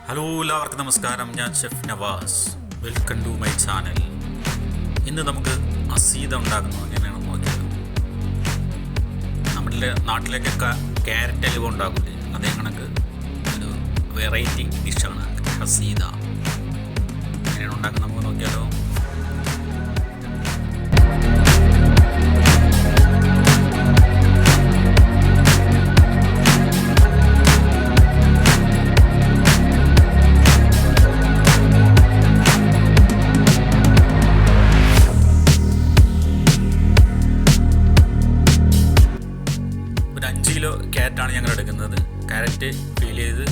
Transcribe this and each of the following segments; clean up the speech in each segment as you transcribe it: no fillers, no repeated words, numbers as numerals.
Hello, എല്ലാവർക്കും നമസ്കാരം. ഞാൻ chef Nawaz. Welcome to my channel. ഇന്ന് നമുക്ക് അസീത ഉണ്ടാക്കുന്നത് എങ്ങനെയാണെന്ന് നോക്കിയാൽ, നമ്മുടെ നാട്ടിലേക്കൊക്കെ ക്യാരറ്റ് അലുവ ഉണ്ടാക്കില്ലേ, അതേ കണക്ക് ഒരു വെറൈറ്റി ഡിഷാണ് അസീത. എങ്ങനെയാണ് ഉണ്ടാക്കുന്നത് നമുക്ക് നോക്കിയാലോ. ഒരു 5 കിലോ ക്യാരറ്റാണ് ഞങ്ങൾ എടുക്കുന്നത്. ക്യാരറ്റ് പീൽ ചെയ്ത്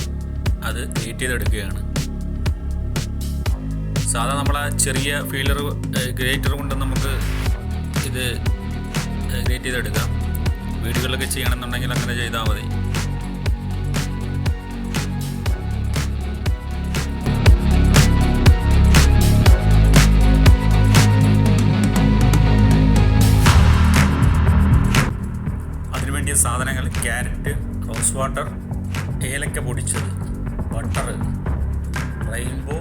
അത് ഗ്രേറ്റ് ചെയ്തെടുക്കുകയാണ്. സാധാരണ നമ്മളെ ചെറിയ ഗ്രേറ്റർ കൊണ്ട് നമുക്ക് ഇത് ഗ്രേറ്റ് ചെയ്തെടുക്കാം. വീടുകളിലൊക്കെ ചെയ്യണമെന്നുണ്ടെങ്കിൽ അങ്ങനെ ചെയ്താൽ മതി. അതിനുവേണ്ടിയ സാധനങ്ങൾ: ക്യാരറ്റ്, റോസ് വാട്ടർ, ഏലക്ക പൊടിച്ചത്, ബട്ടർ, റെയിൻബോ,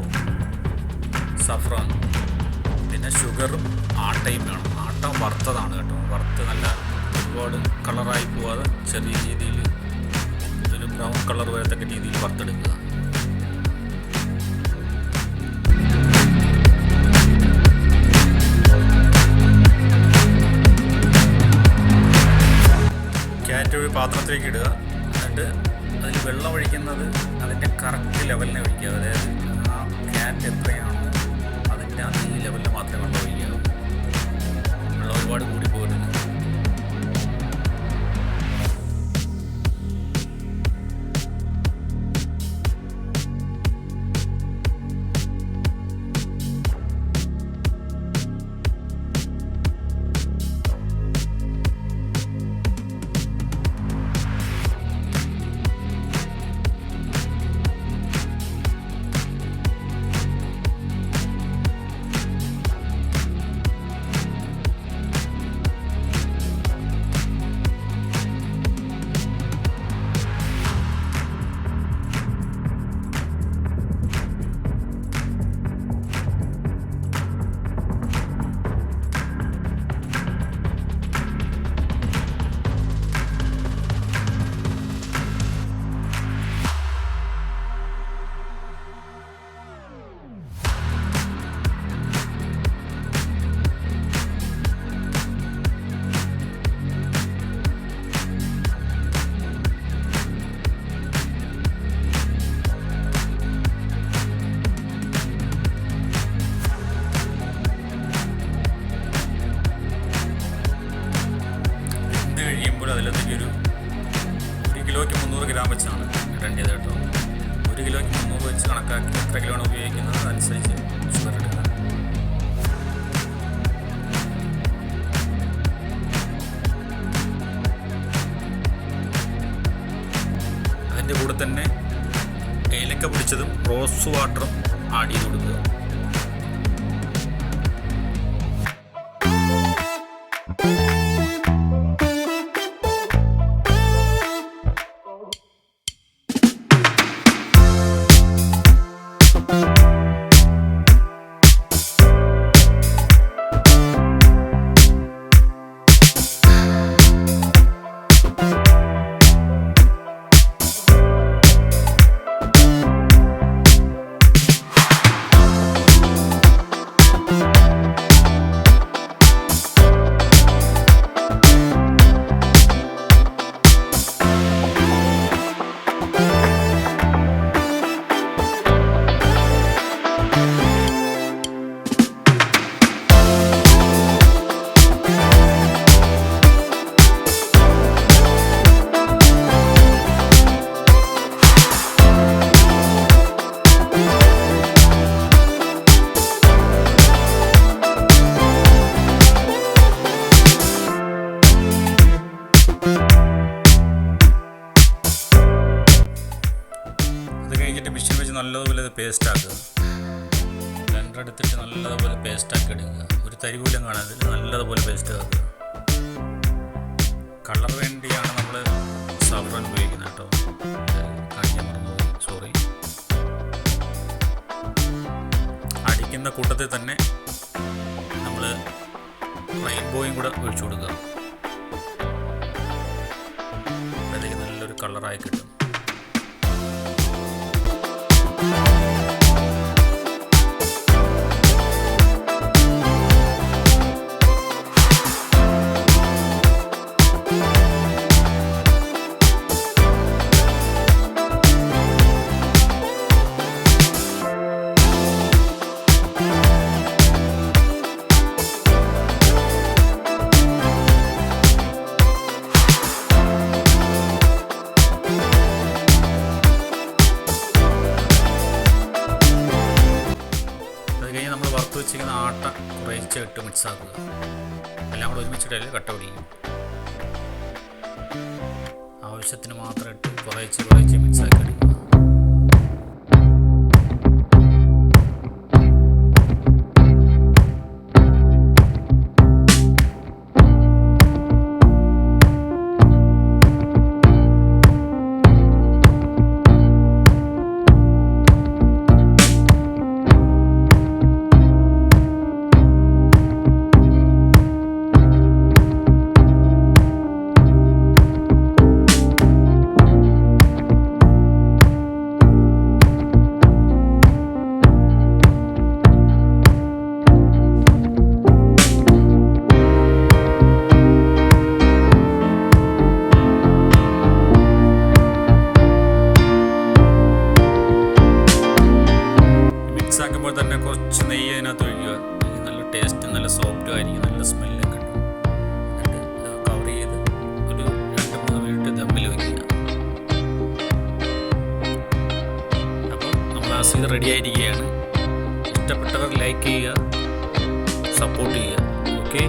സഫ്രോൺ, പിന്നെ ഷുഗറും ആട്ടയും വേണം. ആട്ട വറുത്തതാണ് കേട്ടോ. വറുത്ത് നല്ല ഒരുപാട് കളറായി പോവാതെ ചെറിയ രീതിയിൽ ഒരു ബ്രൗൺ കളർ വരത്തക്ക രീതിയിൽ വറുത്തെടുക്കുക. ക്യാരറ്റ് ഒരു പാത്രത്തിലേക്ക് ഇടുക. എന്നിട്ട് അതിൽ വെള്ളം ഒഴിക്കുന്നത് അതിൻ്റെ കറക്റ്റ് ലെവലിനെ ഒഴിക്കുക. അതായത് ആ ക്യാരറ്റ് എത്രയാണോ അതിൻ്റെ അതേ ലെവലിൽ മാത്രമേ വെള്ളം ഒഴിക്കാവൂ. വെള്ളം ഒരുപാട് കൂടി പോകരുത്. അതിലേക്ക് ഒരു കിലോയ്ക്ക് 300 ഗ്രാം വെച്ചാണ് ഇടേണ്ടത് കേട്ടോ. 1 കിലോയ്ക്ക് 300 വെച്ച് കണക്കാക്കി എത്ര കിലോ ആണ് ഉപയോഗിക്കുന്നത് അതനുസരിച്ച് ഷുഗർ എടുക്കുക. അതിൻ്റെ കൂടെ തന്നെ ഏലക്ക പൊടിച്ചതും റോസ് വാട്ടറും ആഡ് ചെയ്ത് കൊടുക്കുക. മിക്സിയിൽ വെച്ച് നല്ലതുപോലെ പേസ്റ്റ് ആക്കുക. ബ്ലെൻഡർ എടുത്തിട്ട് നല്ലതുപോലെ പേസ്റ്റ് ആക്കി എടുക്കുക. ഒരു തരി പോലും കാണാതെ നല്ലതുപോലെ പേസ്റ്റ് ആക്കുക. കളർ വേണ്ടിയാണ് നമ്മൾ സാഫ്രോൺ ഉപയോഗിക്കുന്നത് കേട്ടോ. കാണിക്കാൻ മറന്നുപോയി, സോറി. ഒഴിക്കുന്ന കൂട്ടത്തിൽ തന്നെ നമ്മൾ റെയിൻബോയും കൂടെ ഒഴിച്ചു കൊടുക്കുക. അപ്പോഴത്തേക്ക് നല്ലൊരു കളറായി കിട്ടും. നമ്മൾ വറുത്ത് വെച്ചിരിക്കുന്ന ആട്ട കുറേശ്ശെ ഇട്ട് മിക്സ് ആക്കുക. എല്ലാം കൂടെ ഒരുമിച്ചിട്ടല്ലേ കട്ട പിടിക്കും. ആവശ്യത്തിന് മാത്രം ഇട്ട് കുറേശ്ശെ മിക്സ് ആക്കി എടുക്കുക. ആക്കുമ്പോൾ തന്നെ കുറച്ച് നെയ്യ് അതിനകത്ത് ഒഴിക്കുക. നല്ല ടേസ്റ്റ്, നല്ല സോഫ്റ്റും ആയിരിക്കും, നല്ല സ്മെല്ലും കിട്ടും. എന്നിട്ട് കവർ ചെയ്ത് ഒരു 2-3 മിനിറ്റ് ദമ്മിൽ വയ്ക്കുക. അപ്പോൾ നമ്മൾ ഇത് റെഡി ആയിരിക്കുകയാണ്. ഇഷ്ടപ്പെട്ടവർ ലൈക്ക് ചെയ്യുക, സപ്പോർട്ട് ചെയ്യുക. ഓക്കെ.